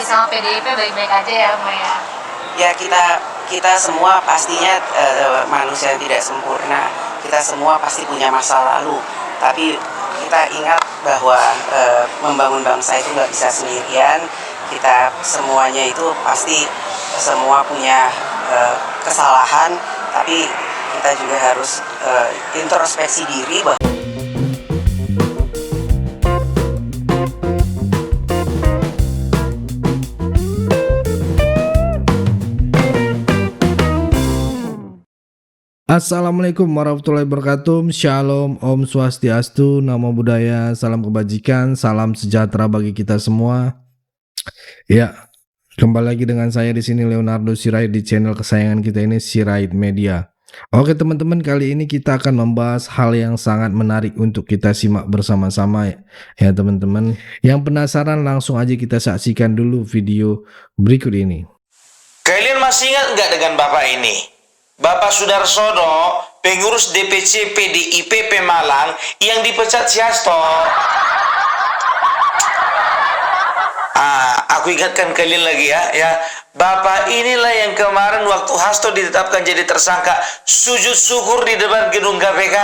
sama PDIP baik-baik aja ya, Mbak ya? Ya, kita semua pastinya manusia yang tidak sempurna. Kita semua pasti punya masa lalu. Tapi kita ingat bahwa membangun bangsa itu nggak bisa sendirian. Kita semuanya itu pasti semua punya kesalahan. Tapi kita juga harus introspeksi diri bahwa Assalamualaikum warahmatullahi wabarakatuh. Shalom, Om Swastiastu, Namo Buddhaya, salam kebajikan, salam sejahtera bagi kita semua. Ya, kembali lagi dengan saya di sini Leonardo Sirait di channel kesayangan kita ini, Sirait Media. Oke teman-teman, kali ini kita akan membahas hal yang sangat menarik untuk kita simak bersama-sama ya teman-teman. Yang penasaran langsung aja kita saksikan dulu video berikut ini. Kalian masih ingat nggak dengan Bapak ini? Bapak Sudarsono, pengurus DPC PDIP Pemalang yang dipecat si Hasto. Aku ingatkan kalian lagi ya. Bapak inilah yang kemarin waktu Hasto ditetapkan jadi tersangka sujud syukur di depan gedung KPK.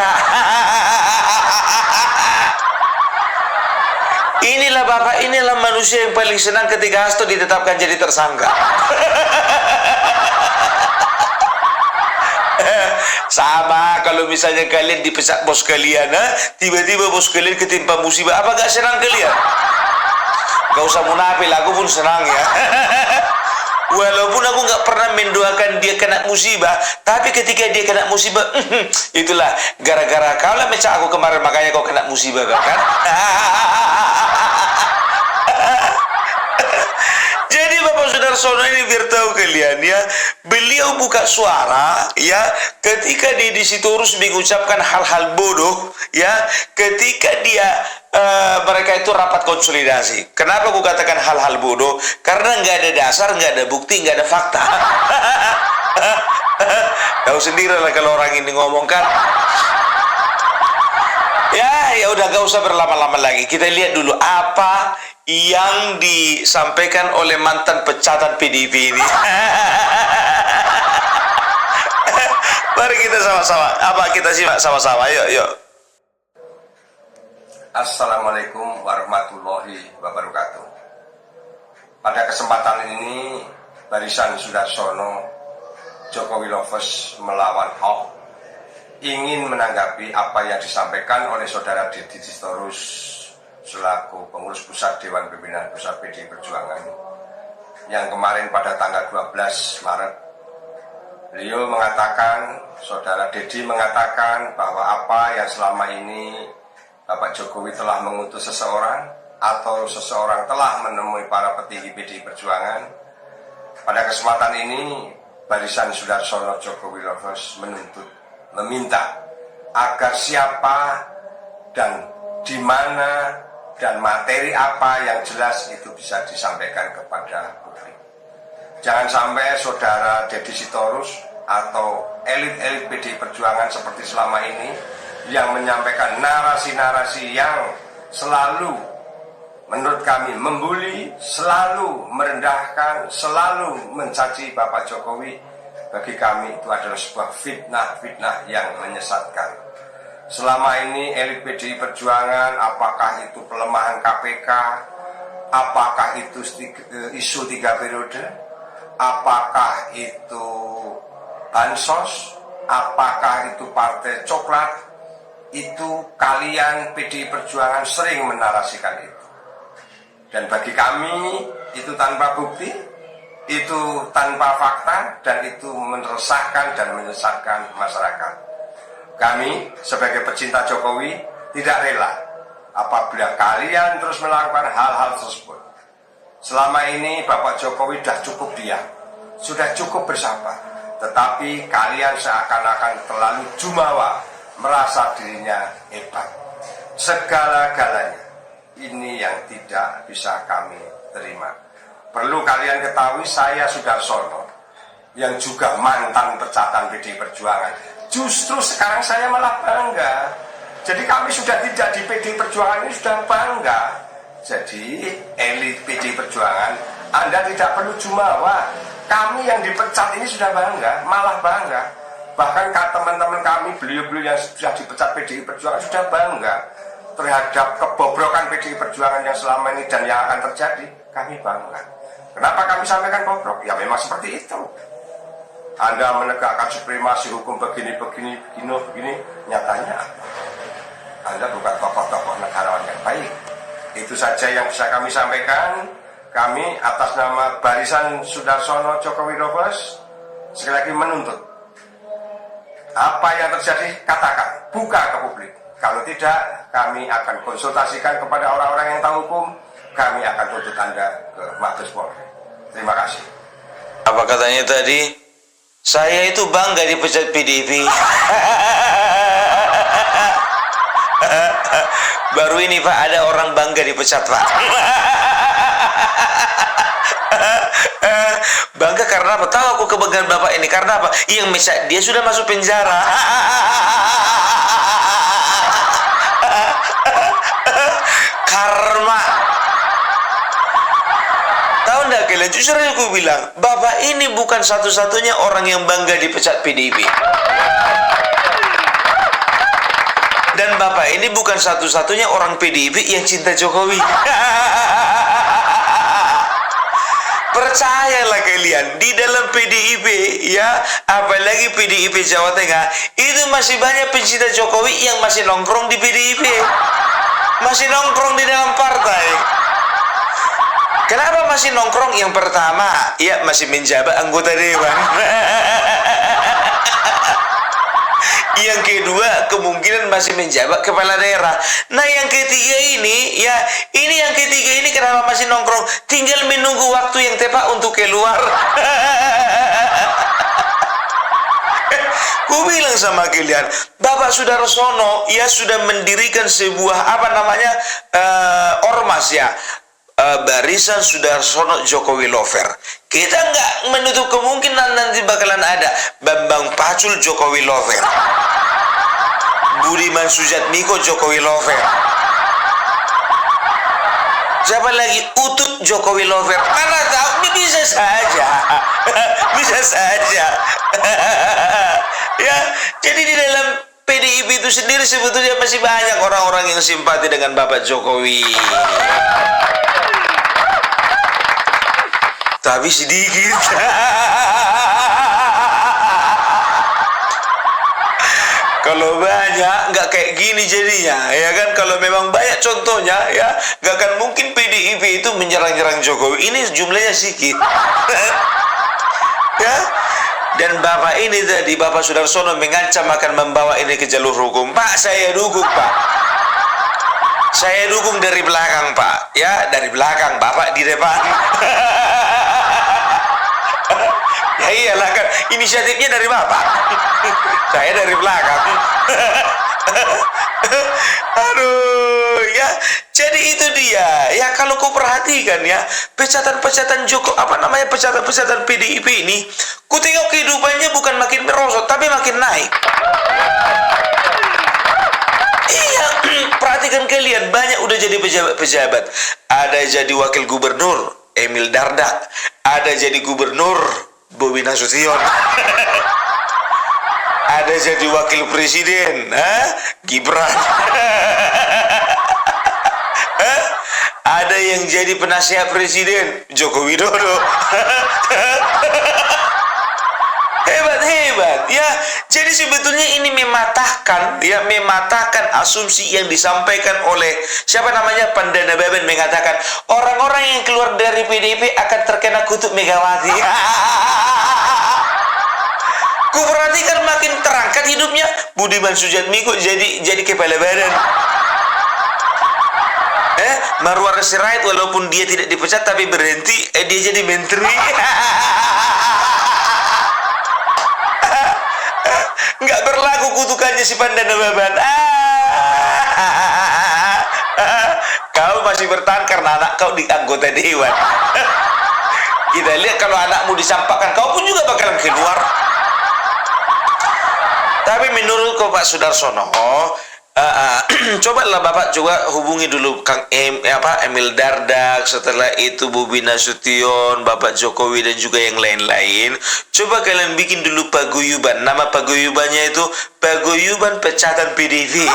Inilah Bapak, inilah manusia yang paling senang ketika Hasto ditetapkan jadi tersangka. Sama kalau misalnya kalian dipecat bos kalian, tiba-tiba bos kalian ketimpa musibah, apa gak senang kalian? Gak usah munafik, aku pun senang ya. Walaupun aku gak pernah mendoakan dia kena musibah, tapi ketika dia kena musibah, itulah gara-gara kau lah mecah aku kemarin, makanya kau kena musibah kan? Jadi Bapak Sudarsono ini biar tahu kalian ya, beliau buka suara ya ketika dia di situ terus mengucapkan hal-hal bodoh ya, ketika dia mereka itu rapat konsolidasi. Kenapa aku katakan hal-hal bodoh? Karena nggak ada dasar, nggak ada bukti, nggak ada fakta. Tahu sendiri lah kalau orang ini ngomong kan. Ya udah gak usah berlama-lama lagi. Kita lihat dulu apa yang disampaikan oleh mantan pecatan PDIP ini. Mari kita sama-sama. Kita simak sama-sama. Yuk. Assalamualaikum warahmatullahi wabarakatuh. Pada kesempatan ini, Barisan Sudarsono, Jokowi Lovers melawan Hoax, ingin menanggapi apa yang disampaikan oleh Saudara Deddy Sitorus selaku pengurus pusat Dewan Pimpinan Pusat PDI Perjuangan yang kemarin pada tanggal 12 Maret beliau mengatakan, Saudara Deddy mengatakan bahwa apa yang selama ini Bapak Jokowi telah mengutus seseorang atau seseorang telah menemui para petinggi PDI Perjuangan. Pada kesempatan ini Barisan Sudarsono Jokowi Lovers meminta agar siapa dan di mana dan materi apa yang jelas itu bisa disampaikan kepada publik. Jangan sampai Saudara Deddy Sitorus atau elit-elit PDI Perjuangan seperti selama ini yang menyampaikan narasi-narasi yang selalu menurut kami membuli, selalu merendahkan, selalu mencaci Bapak Jokowi. Bagi kami itu adalah sebuah fitnah yang menyesatkan. Selama ini elit PDI Perjuangan, apakah itu pelemahan KPK, apakah itu isu 3 periode, apakah itu bansos, apakah itu partai coklat, itu kalian PDI Perjuangan sering menarasikan itu. Dan bagi kami itu tanpa bukti, itu tanpa fakta, dan itu meresahkan dan menyesatkan masyarakat. Kami sebagai pecinta Jokowi tidak rela apabila kalian terus melakukan hal-hal tersebut. Selama ini Bapak Jokowi sudah cukup diam, sudah cukup bersabar, tetapi kalian seakan-akan terlalu jumawa, merasa dirinya hebat. Segala-galanya ini yang tidak bisa kami terima. Perlu kalian ketahui, saya Sudarsono yang juga mantan pecatan PDI Perjuangan, justru sekarang saya malah bangga. Jadi kami sudah tidak di PDI Perjuangan ini sudah bangga. Jadi elit PDI Perjuangan Anda tidak perlu jumawa. Kami yang dipecat ini sudah bangga, malah bangga. Bahkan teman-teman kami, beliau-beliau yang sudah dipecat PDI Perjuangan sudah bangga terhadap kebobrokan PDI Perjuangan yang selama ini dan yang akan terjadi. Kami bangga. Kenapa kami sampaikan bobrok? Ya memang seperti itu. Anda menegakkan supremasi hukum begini, nyatanya Anda bukan tokoh-tokoh negarawan yang baik. Itu saja yang bisa kami sampaikan. Kami atas nama Barisan Sudarsono Jokowi Lovers sekali lagi menuntut apa yang terjadi katakan, buka ke publik. Kalau tidak, kami akan konsultasikan kepada orang-orang yang tahu hukum. Kami akan tuntut Anda ke Mabes Polri. Terima kasih. Apa katanya tadi? Saya itu bangga dipecat PDIP. Baru ini Pak, ada orang bangga dipecat Pak. Bangga karena apa? Tahu aku kebanggaan Bapak ini karena apa? Yang mecat dia sudah masuk penjara. Karma. Tahu enggak kalian? Justru aku bilang, Bapak ini bukan satu-satunya orang yang bangga dipecat PDIP. Dan Bapak ini bukan satu-satunya orang PDIP yang cinta Jokowi. Percayalah kalian, di dalam PDIP ya, apalagi PDIP Jawa Tengah, itu masih banyak pencinta Jokowi yang masih nongkrong di PDIP. Masih nongkrong di dalam partai. Kenapa masih nongkrong? Yang pertama, ya masih menjabat anggota dewan. Yang kedua, kemungkinan masih menjabat kepala daerah. Nah, yang ketiga ini, ya, yang ketiga ini kenapa masih nongkrong? Tinggal menunggu waktu yang tepat untuk keluar. Ku bilang sama kalian, Bapak Sudarsono, ya sudah mendirikan sebuah, ormas ya. Barisan Sudarsono Jokowi Lover. Kita nggak menutup kemungkinan nanti bakalan ada Bambang Pacul Jokowi Lover, Budiman Sujatmiko Jokowi Lover, siapa lagi, Utut Jokowi Lover. Mana tahu, ini bisa saja. Bisa saja. Ya, jadi di dalam PDIP itu sendiri sebetulnya masih banyak orang-orang yang simpati dengan Bapak Jokowi. Tapi sedikit. Kalau banyak nggak kayak gini jadinya, ya kan? Kalau memang banyak contohnya, ya nggak akan mungkin PDIP itu menyerang-nyerang Jokowi. Ini jumlahnya sedikit. Ya. Dan Bapak ini tadi, Bapak Sudarsono mengancam akan membawa ini ke jalur hukum. Pak, saya dukung Pak. Saya dukung dari belakang Pak. Ya, dari belakang, Bapak di depan. Ya iyalah kan, inisiatifnya dari Bapak. Saya dari belakang. Aduh, ya. Jadi itu dia. Ya kalau kau perhatikan ya, pecatan-pecatan pecatan-pecatan PDIP ini, ku tengok kehidupannya bukan makin merosot, tapi makin naik. Iya, perhatikan kalian, banyak udah jadi pejabat-pejabat. Ada jadi wakil gubernur, Emil Dardak. Ada jadi gubernur, Bobi Nasution. Ada jadi wakil presiden, Gibran. Ada yang jadi penasihat presiden, Joko Widodo. Hebat ya. Jadi sebetulnya ini mematahkan asumsi yang disampaikan oleh Pandana Baben, mengatakan orang-orang yang keluar dari PDIP akan terkena kutuk Megawati. Ku perhatikan makin terangkat hidupnya. Budiman Sujatmiko jadi kepala badan. Marwar Sirait walaupun dia tidak dipecat tapi berhenti, dia jadi menteri. Nggak berlaku kutukannya si Pandana Baban. Kau masih bertahan karena anak kau di anggota dewan. Kita lihat kalau anakmu disampaikan, kau pun juga bakalan keluar. Tapi menurutku Pak Sudarsono, Cobalah Bapak juga hubungi dulu Emil Dardak, setelah itu Bobi Nasution, Bapak Jokowi dan juga yang lain-lain. Coba kalian bikin dulu paguyuban. Nama paguyubannya itu Paguyuban Pecatan PDIP.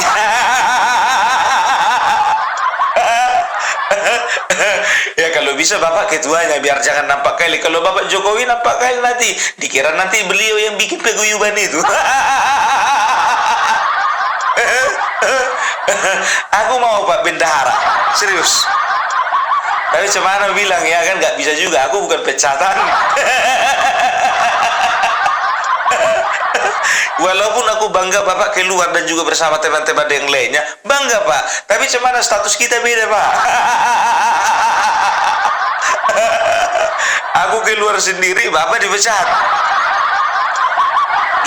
Ya kalau bisa Bapak ketuanya biar jangan nampak kali. Kalau Bapak Jokowi nampak kali nanti dikira nanti beliau yang bikin paguyuban itu. Aku mau Pak bendahara, serius. Tapi cemana bilang ya kan nggak bisa juga. Aku bukan pecatan. Walaupun aku bangga Bapak keluar dan juga bersama teman-teman yang lainnya, bangga Pak. Tapi cemana status kita beda Pak. Aku keluar sendiri, Bapak dipecat.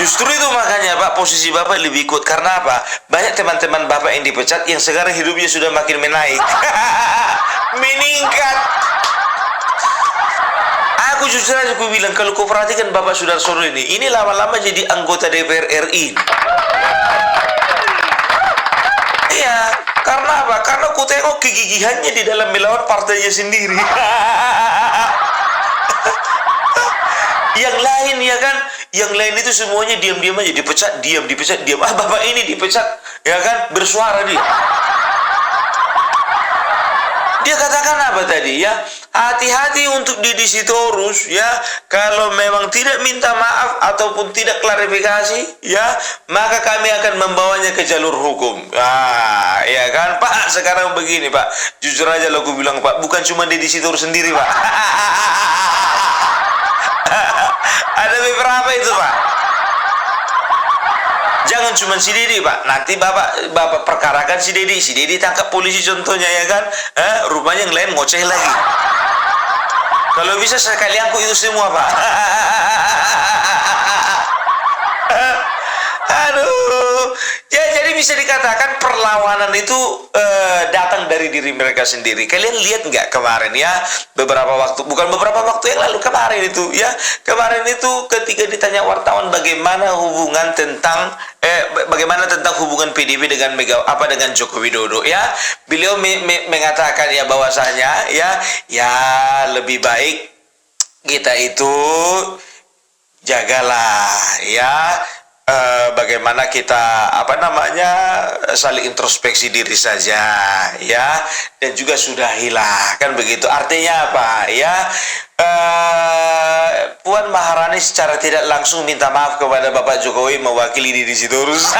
Justru itu makanya Pak, posisi Bapak lebih kuat. Karena apa? Banyak teman-teman Bapak yang dipecat yang sekarang hidupnya sudah makin menaik. Meningkat. Aku jujur aja aku bilang, kalau kau perhatikan Bapak Sudarsono ini lama-lama jadi anggota DPR RI. Iya, karena apa? Karena aku tengok kegigihannya di dalam melawan partainya sendiri. Yang lain ya kan, yang lain itu semuanya diam-diam aja, dipecat, dipecat, diam. Bapak ini dipecat, ya kan, bersuara dia. Dia katakan apa tadi ya? Hati-hati untuk Didi Sitorus ya. Kalau memang tidak minta maaf ataupun tidak klarifikasi ya, maka kami akan membawanya ke jalur hukum. Ya kan Pak, sekarang begini Pak. Jujur aja lo aku bilang Pak, bukan cuma Didi Sitorus sendiri Pak. Ada beberapa itu Pak. Jangan cuma si Didi Pak. Nanti Bapak perkarakan si Didi tangkap polisi contohnya ya kan. Rupanya yang lain ngoceh lagi. Kalau bisa sekali aku itu semua Pak. Aduh. Ya, jadi bisa dikatakan perlawanan itu datang dari diri mereka sendiri. Kalian lihat nggak kemarin ya, beberapa waktu yang lalu, kemarin itu ya, kemarin itu ketika ditanya wartawan bagaimana tentang hubungan PDIP dengan dengan Joko Widodo ya, beliau mengatakan ya bahwasanya ya lebih baik kita itu jagalah ya, bagaimana kita saling introspeksi diri saja ya, dan juga sudahilah kan begitu. Artinya apa ya, Puan Maharani secara tidak langsung minta maaf kepada Bapak Jokowi mewakili Didi Sitorus.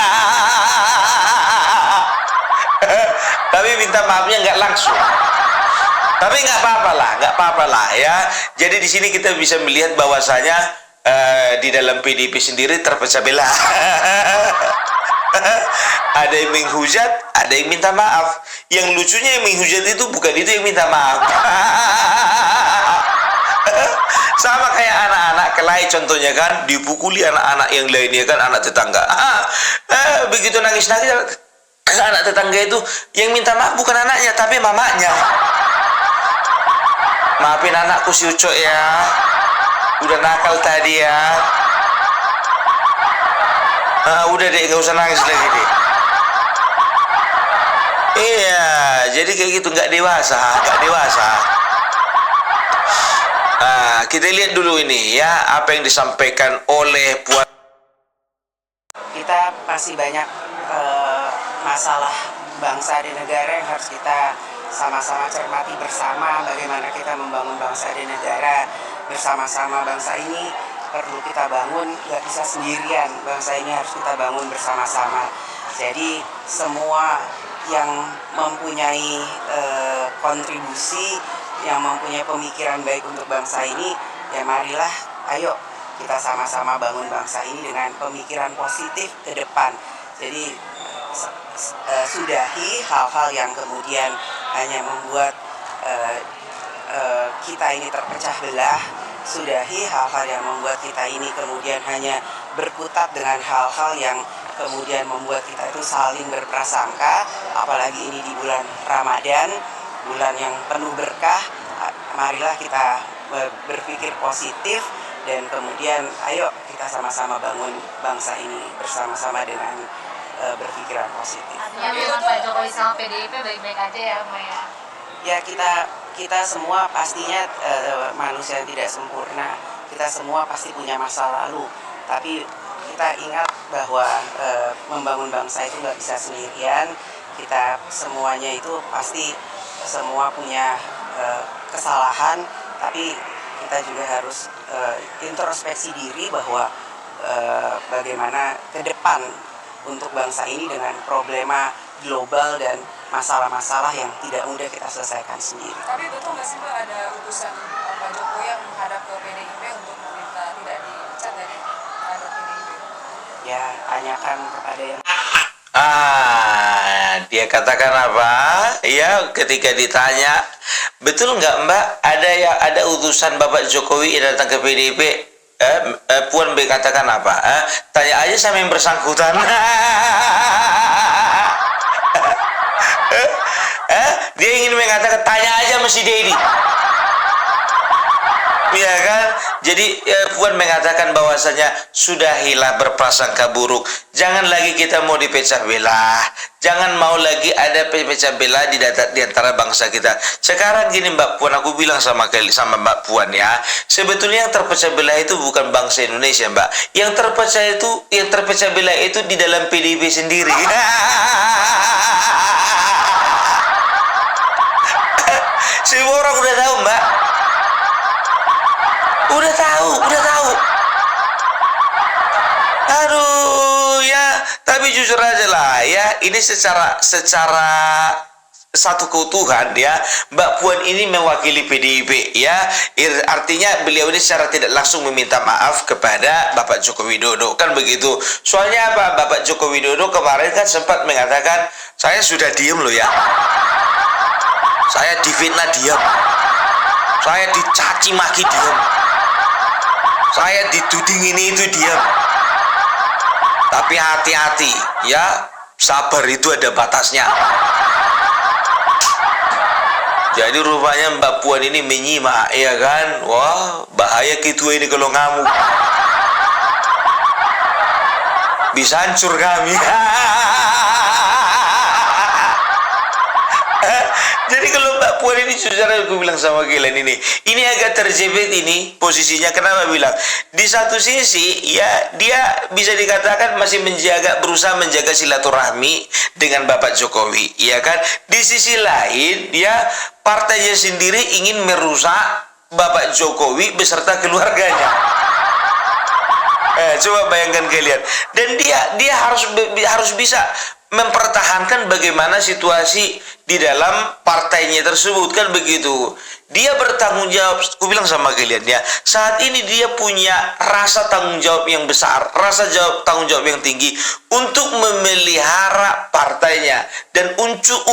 Tapi minta maafnya nggak langsung. Tapi nggak apa-apa lah ya. Jadi di sini kita bisa melihat bahwasanya di dalam PDIP sendiri terpecah belah. Ada yang menghujat, ada yang minta maaf. Yang lucunya yang menghujat itu bukan itu yang minta maaf. Sama kayak anak-anak kelahi contohnya kan, dipukuli anak-anak yang lainnya kan, anak tetangga. Begitu nangis-nangis anak tetangga itu yang minta maaf bukan anaknya tapi mamanya. Maafin anakku si Ucok ya, udah nakal tadi ya. Udah deh, gak usah nangis lagi deh. Iya, jadi kayak gitu, nggak dewasa. Kita lihat dulu ini ya, apa yang disampaikan oleh Puan. Kita masih banyak masalah bangsa dan negara yang harus kita sama-sama cermati bersama. Bagaimana kita membangun bangsa dan negara bersama-sama. Bangsa ini perlu kita bangun, nggak bisa sendirian. Bangsa ini harus kita bangun bersama-sama. Jadi semua yang mempunyai kontribusi, yang mempunyai pemikiran baik untuk bangsa ini, ya marilah, ayo kita sama-sama bangun bangsa ini dengan pemikiran positif ke depan. Jadi sudahi hal-hal yang kemudian hanya membuat kita ini terpecah belah. Sudahi hal-hal yang membuat kita ini kemudian hanya berkutat dengan hal-hal yang kemudian membuat kita itu saling berprasangka. Apalagi ini di bulan Ramadan, bulan yang penuh berkah. Marilah kita berpikir positif dan kemudian ayo kita sama-sama bangun bangsa ini bersama-sama dengan berpikiran positif. Artinya memang Pak Jokowi sama PDIP baik-baik aja ya, Maya. Ya kita semua pastinya manusia yang tidak sempurna. Kita semua pasti punya masa lalu. Tapi kita ingat bahwa membangun bangsa itu nggak bisa sendirian. Kita semuanya itu pasti semua punya kesalahan. Tapi kita juga harus introspeksi diri bahwa bagaimana ke depan untuk bangsa ini dengan problema global dan masalah-masalah yang tidak mudah kita selesaikan sendiri. Tapi betul nggak sih Mbak ada utusan Pak Jokowi yang menghadap ke PDIP untuk meminta tidak dipecat dari PDIP? Ya, tanyakan kepada yang Dia katakan apa? Ya, ketika ditanya, betul nggak Mbak, ada utusan Bapak Jokowi yang datang ke PDIP? Puan B katakan apa? Tanya aja sama yang bersangkutan. Dia ingin mengatakan, tanya aja sama si Dedi. Ya kan? Jadi Puan mengatakan bahwasanya sudahilah berprasangka buruk. Jangan lagi kita mau dipecah belah. Jangan mau lagi ada pecah belah di antara bangsa kita. Sekarang gini Mbak Puan, aku bilang sama Mbak Puan ya. Sebetulnya yang terpecah belah itu bukan bangsa Indonesia Mbak. Yang terpecah belah itu di dalam PDIP sendiri. Semua orang udah tahu Mbak. Udah tahu. Aduh ya, tapi jujur aja lah ya, ini secara satu keutuhan ya, Mbak Puan ini mewakili PDIP ya. Artinya beliau ini secara tidak langsung meminta maaf kepada Bapak Joko Widodo, kan begitu. Soalnya apa? Bapak Joko Widodo kemarin kan sempat mengatakan, saya sudah diem loh ya. Saya difitnah diam. Saya dicaci maki diam. Saya dituding ini itu diam. Tapi hati-hati ya, sabar itu ada batasnya. Jadi rupanya Mbak Puan ini menyimak ya kan. Wah, bahaya gitu ini kalau ngamuk. Bisa hancur kami. Jadi kalau Mbak Puan ini saudara, aku bilang sama kalian ini agak terjepit ini posisinya. Kenapa bilang? Di satu sisi ya dia bisa dikatakan masih berusaha menjaga silaturahmi dengan Bapak Jokowi, ya kan? Di sisi lain dia partainya sendiri ingin merusak Bapak Jokowi beserta keluarganya. Coba bayangkan kalian. Dan dia harus bisa mempertahankan bagaimana situasi di dalam partainya tersebut, kan begitu. Dia bertanggung jawab. Aku bilang sama kalian ya, saat ini dia punya rasa tanggung jawab yang besar, tanggung jawab yang tinggi untuk memelihara partainya dan untuk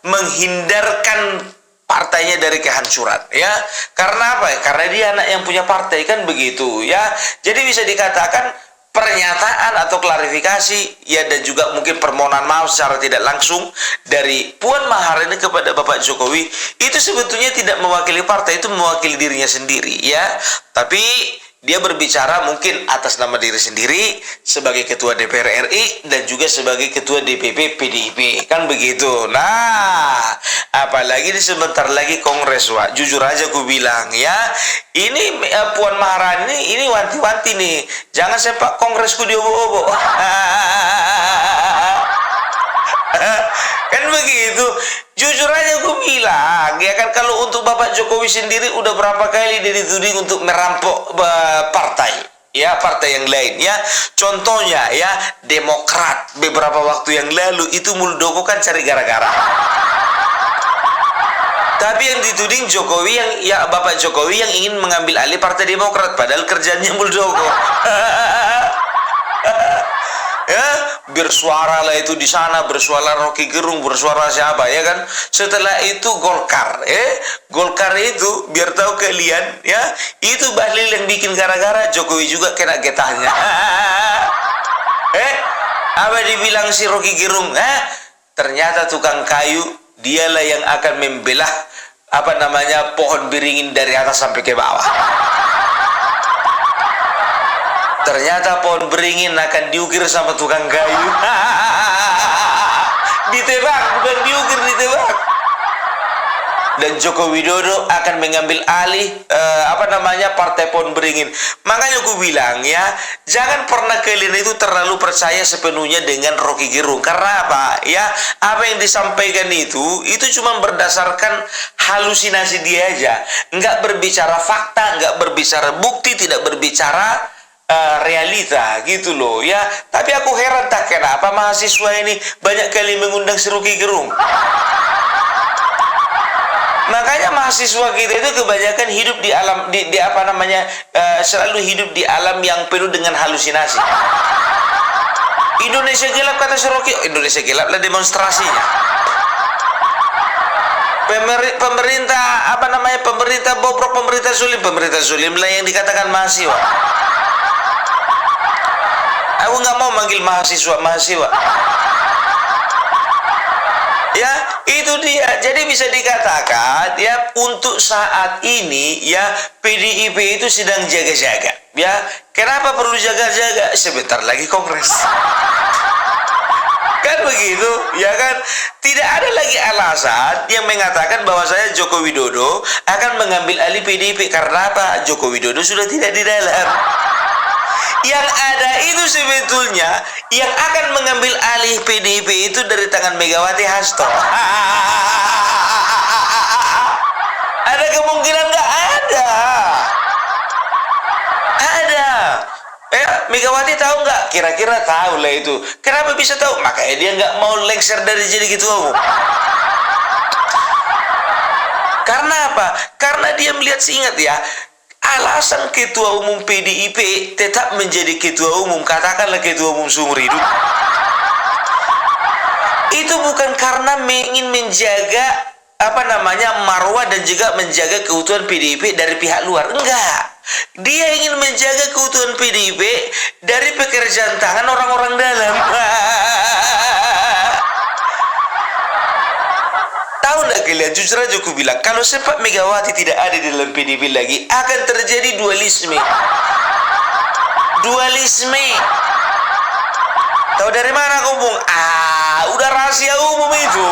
menghindarkan partainya dari kehancuran ya. Karena apa? Karena dia anak yang punya partai, kan begitu ya. Jadi bisa dikatakan pernyataan atau klarifikasi ya, dan juga mungkin permohonan maaf secara tidak langsung dari Puan Maharani kepada Bapak Jokowi itu sebetulnya tidak mewakili partai, itu mewakili dirinya sendiri ya. Tapi dia berbicara mungkin atas nama diri sendiri sebagai Ketua DPR RI dan juga sebagai Ketua DPP PDIP, kan begitu. Nah, apalagi di sebentar lagi Kongres, Wak. Jujur aja aku bilang ya, ini Puan Maharani ini wanti-wanti nih, jangan sepak Kongresku diobo-obo. Kan begitu. Jujur aja aku bilang ya kan, kalau untuk Bapak Jokowi sendiri udah berapa kali dia dituding untuk merampok partai ya, partai yang lain ya. Contohnya ya, Demokrat beberapa waktu yang lalu itu Muldoko kan cari gara-gara. Tapi yang dituding Jokowi, Bapak Jokowi yang ingin mengambil alih Partai Demokrat, padahal kerjanya Muldoko. Ya, bersuara lah itu di sana, bersuara Rocky Gerung, bersuara siapa ya kan. Setelah itu Golkar, Golkar itu biar tahu kalian ya, itu Bahlil yang bikin gara-gara, Jokowi juga kena getahnya. Apa dibilang si Rocky Gerung? Ternyata tukang kayu, dialah yang akan membelah pohon beringin dari atas sampai ke bawah. Ternyata pohon beringin akan diukir sama tukang kayu. Ditebak, bukan diukir, ditebak. Dan Joko Widodo akan mengambil alih partai pohon beringin. Makanya aku bilang ya, jangan pernah kalian itu terlalu percaya sepenuhnya dengan Rocky Gerung. Karena apa? Ya, apa yang disampaikan itu cuma berdasarkan halusinasi dia aja. Nggak berbicara fakta, nggak berbicara bukti, tidak berbicara realita gitu loh ya. Tapi aku heran tak kenapa mahasiswa ini banyak kali mengundang si Rocky Gerung. Makanya mahasiswa kita itu kebanyakan hidup di alam selalu hidup di alam yang penuh dengan halusinasi. Indonesia gelap kata si Rocky. Indonesia gelap lah demonstrasinya. Pemerintah pemerintah bobrok, pemerintah zulim lah yang dikatakan mahasiswa. Aku nggak mau manggil mahasiswa. Ya, itu dia. Jadi bisa dikatakan ya, untuk saat ini ya PDIP itu sedang jaga-jaga. Ya, kenapa perlu jaga-jaga? Sebentar lagi kongres. Kan begitu, ya kan? Tidak ada lagi alasan yang mengatakan bahwa saya Joko Widodo akan mengambil alih PDIP. Karena apa? Joko Widodo sudah tidak di dalam. Yang ada itu sebetulnya yang akan mengambil alih PDIP itu dari tangan Megawati Hasto. Ada kemungkinan nggak? Ada. Megawati tahu nggak? Kira-kira tahu lah itu. Kenapa bisa tahu? Makanya dia nggak mau lengser dari jadi ketua umum. Karena apa? Karena dia melihat, ingat ya, alasan ketua umum PDIP tetap menjadi ketua umum, katakanlah ketua umum seumur hidup, itu bukan karena ingin menjaga marwah dan juga menjaga keutuhan PDIP dari pihak luar. Enggak. Dia ingin menjaga keutuhan PDIP dari pekerjaan tangan orang-orang dalam. Tahu nggak kalian, jujur aja aku bilang, kalau sempat Megawati tidak ada di dalam PDIP lagi, akan terjadi dualisme. Tahu dari mana aku, Bung? Udah rahasia umum itu.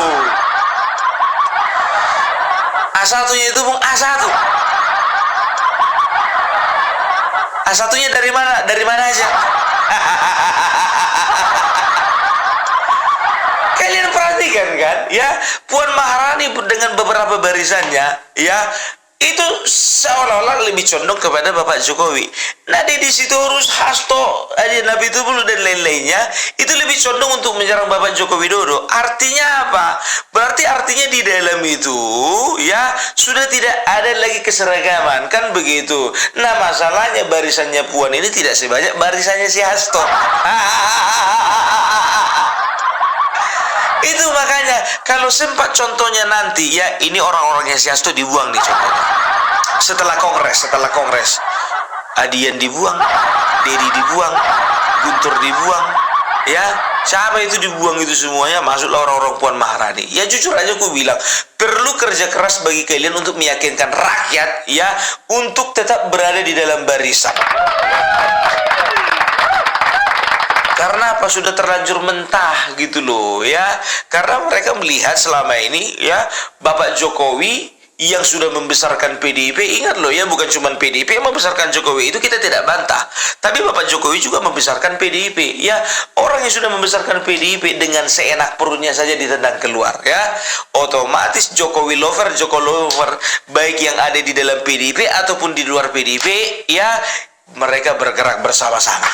A1-nya itu, Bung, A1. A1-nya dari mana? Dari mana aja? Kalian perhatikan kan, ya, Puan Maharani dengan beberapa barisannya, ya, itu seolah-olah lebih condong kepada Bapak Jokowi. Nah, di situ urus Hasto, Nabi Tubulu dan lain-lainnya, itu lebih condong untuk menyerang Bapak Joko Widodo. Artinya apa? Berarti artinya di dalam itu, ya, sudah tidak ada lagi keseragaman, kan begitu. Nah, masalahnya barisannya Puan ini tidak sebanyak barisannya si Hasto. Itu makanya kalau sempat contohnya nanti ya, ini orang-orangnya si Hasto dibuang nih contohnya. Setelah kongres Adian dibuang, Dedi dibuang, Guntur dibuang, ya, siapa itu dibuang itu semuanya, masuklah orang-orang Puan Maharani. Ya jujur aja aku bilang, perlu kerja keras bagi kalian untuk meyakinkan rakyat ya untuk tetap berada di dalam barisan. Karena apa? Sudah terlanjur mentah gitu loh ya. Karena mereka melihat selama ini ya, Bapak Jokowi yang sudah membesarkan PDIP, ingat loh ya, bukan cuma PDIP yang membesarkan Jokowi, itu kita tidak bantah. Tapi Bapak Jokowi juga membesarkan PDIP ya. Orang yang sudah membesarkan PDIP dengan seenak perutnya saja ditendang keluar ya, otomatis Jokowi lover baik yang ada di dalam PDIP ataupun di luar PDIP ya, mereka bergerak bersama-sama.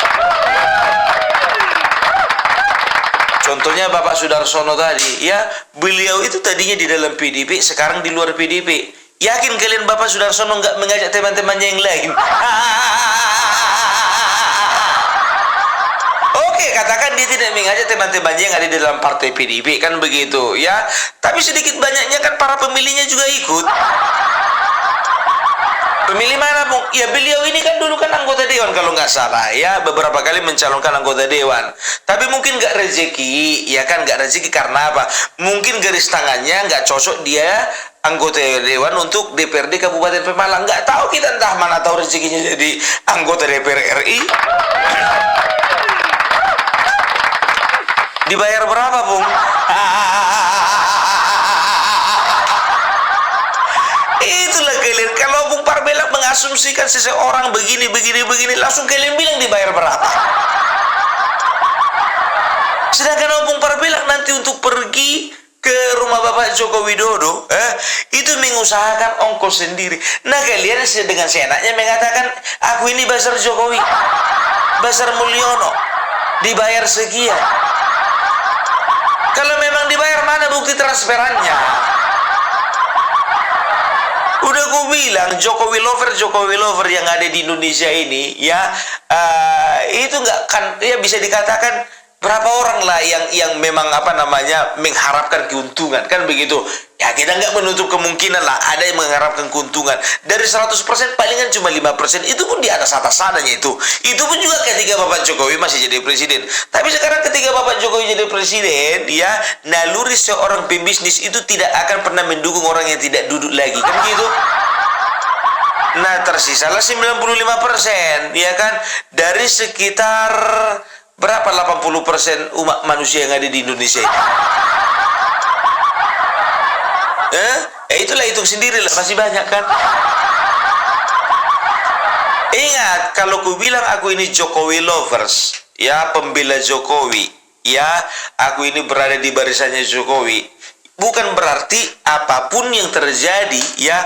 Contohnya Bapak Sudarsono tadi, ya, beliau itu tadinya di dalam PDIP, sekarang di luar PDIP. Yakin kalian Bapak Sudarsono nggak mengajak teman-temannya yang lain? Oke, katakan dia tidak mengajak teman-temannya yang ada di dalam partai PDIP, kan begitu, ya. Tapi sedikit banyaknya kan para pemilihnya juga ikut. Pemilih mana, Bung? Ya, beliau ini kan dulu kan anggota dewan kalau nggak salah ya, beberapa kali mencalonkan anggota dewan. Tapi mungkin nggak rezeki, ya kan, nggak rezeki karena apa? Mungkin garis tangannya nggak cocok dia anggota dewan untuk DPRD Kabupaten Pemalang. Nggak tahu kita, entah mana tahu rezekinya jadi anggota DPR RI. Dibayar berapa, Bung? Itulah kalian. Kalau Bung Parbela mengasumsikan seseorang begini, langsung kalian bilang dibayar berapa. Sedangkan Bung Parbela nanti untuk pergi ke rumah Bapak Joko Widodo, itu mengusahakan ongkos sendiri. Nah, kalian dengan seenaknya mengatakan, aku ini Basar Jokowi, Basar Mulyono, dibayar sekian. Kalau memang dibayar, mana bukti transferannya? Udah gue bilang, Jokowi lover yang ada di Indonesia ini, ya, itu nggak kan, ya bisa dikatakan berapa orang lah yang memang mengharapkan keuntungan, kan begitu. Ya, kita nggak menutup kemungkinan lah ada yang mengharapkan keuntungan. Dari 100% palingan cuma 5%, itu pun di atas-atasannya itu. Itu pun juga ketika Bapak Jokowi masih jadi presiden. Tapi sekarang ketika Bapak Jokowi jadi presiden, ya, naluri seorang pembisnis itu tidak akan pernah mendukung orang yang tidak duduk lagi, kan gitu. Nah, tersisalah 95%, ya kan, dari sekitar berapa 80% umat manusia yang ada di Indonesia ini. Itulah, hitung sendiri lah, masih banyak kan. Ingat, kalau ku bilang aku ini Jokowi lovers, ya, pembela Jokowi, ya, aku ini berada di barisannya Jokowi, bukan berarti apapun yang terjadi, ya,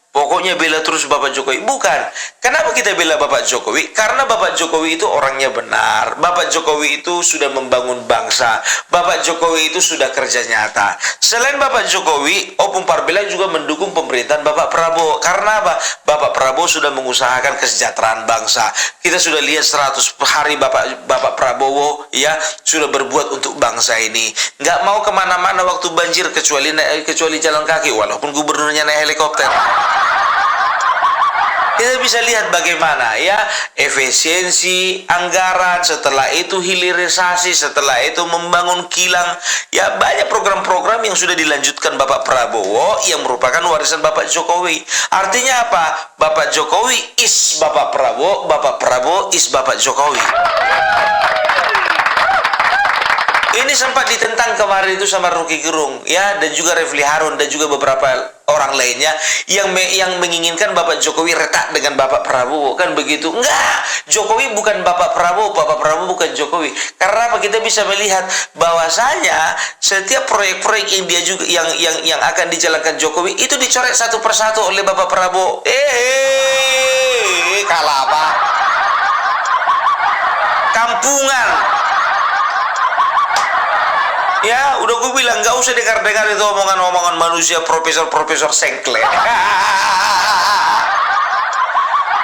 pokoknya bela terus Bapak Jokowi. Bukan. Kenapa kita bela Bapak Jokowi? Karena Bapak Jokowi itu orangnya benar. Bapak Jokowi itu sudah membangun bangsa. Bapak Jokowi itu sudah kerja nyata. Selain Bapak Jokowi, Opung Parbela juga mendukung pemerintahan Bapak Prabowo. Karena apa? Bapak Prabowo sudah mengusahakan kesejahteraan bangsa. Kita sudah lihat 100 hari Bapak Prabowo, ya, sudah berbuat untuk bangsa ini. Nggak mau kemana-mana waktu banjir kecuali jalan kaki, walaupun gubernurnya naik helikopter. Kita bisa lihat bagaimana, ya, efisiensi anggaran, setelah itu hilirisasi, setelah itu membangun kilang, ya, banyak program-program yang sudah dilanjutkan Bapak Prabowo yang merupakan warisan Bapak Jokowi. Artinya apa? Bapak Jokowi is Bapak Prabowo is Bapak Jokowi. Ini sempat ditentang kemarin itu sama Rocky Gerung, ya, dan juga Refli Harun dan juga beberapa orang lainnya yang menginginkan Bapak Jokowi retak dengan Bapak Prabowo, kan begitu. Enggak, Jokowi bukan Bapak Prabowo bukan Jokowi. Karena apa? Kita bisa melihat bahwasanya setiap proyek-proyek yang akan dijalankan Jokowi itu dicoret satu persatu oleh Bapak Prabowo. Kalah apa? Kampungan. Ya, udah gue bilang, nggak usah dengar-dengar itu omongan-omongan manusia profesor sengklek.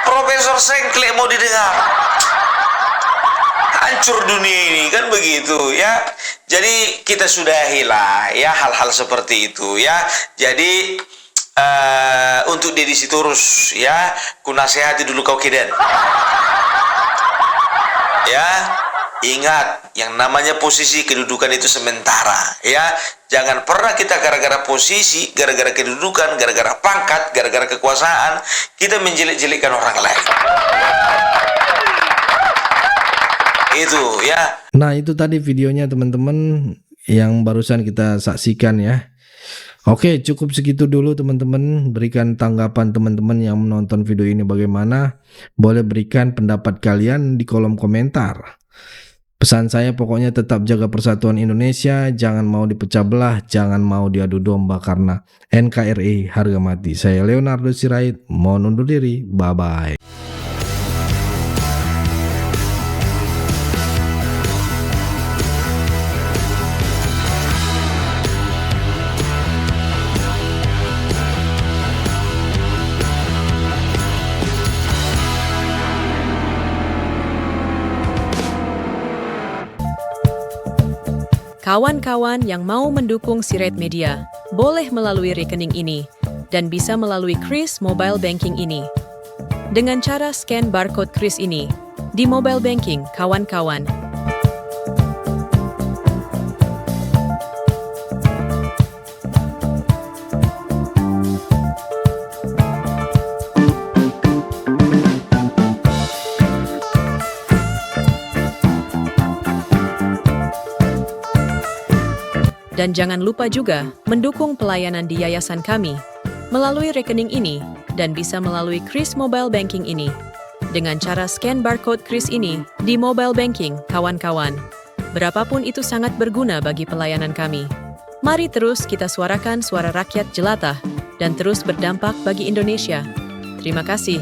Profesor sengklek mau didengar. Hancur dunia ini, kan begitu, ya. Jadi kita sudahilah, ya, hal-hal seperti itu, ya. Jadi untuk Deddy Sitorus, ya, ku nasihati dulu kau kiden. Ya, ingat, yang namanya posisi kedudukan itu sementara, ya. Jangan pernah kita gara-gara posisi, gara-gara kedudukan, gara-gara pangkat, gara-gara kekuasaan, kita menjelek-jelekkan orang lain. Itu, ya. Nah, itu tadi videonya teman-teman yang barusan kita saksikan, ya. Oke, cukup segitu dulu teman-teman. Berikan tanggapan teman-teman yang menonton video ini bagaimana. Boleh berikan pendapat kalian di kolom komentar. Pesan saya pokoknya tetap jaga persatuan Indonesia, jangan mau dipecah belah, jangan mau diadu domba karena NKRI harga mati. Saya Leonardo Sirait, mohon undur diri, bye-bye. Kawan-kawan yang mau mendukung Sirait Media, boleh melalui rekening ini dan bisa melalui Kris Mobile Banking ini. Dengan cara scan barcode Kris ini di mobile banking, kawan-kawan. Dan jangan lupa juga mendukung pelayanan di yayasan kami melalui rekening ini dan bisa melalui Kris Mobile Banking ini. Dengan cara scan barcode Kris ini di mobile banking, kawan-kawan. Berapapun itu sangat berguna bagi pelayanan kami. Mari terus kita suarakan suara rakyat jelata dan terus berdampak bagi Indonesia. Terima kasih.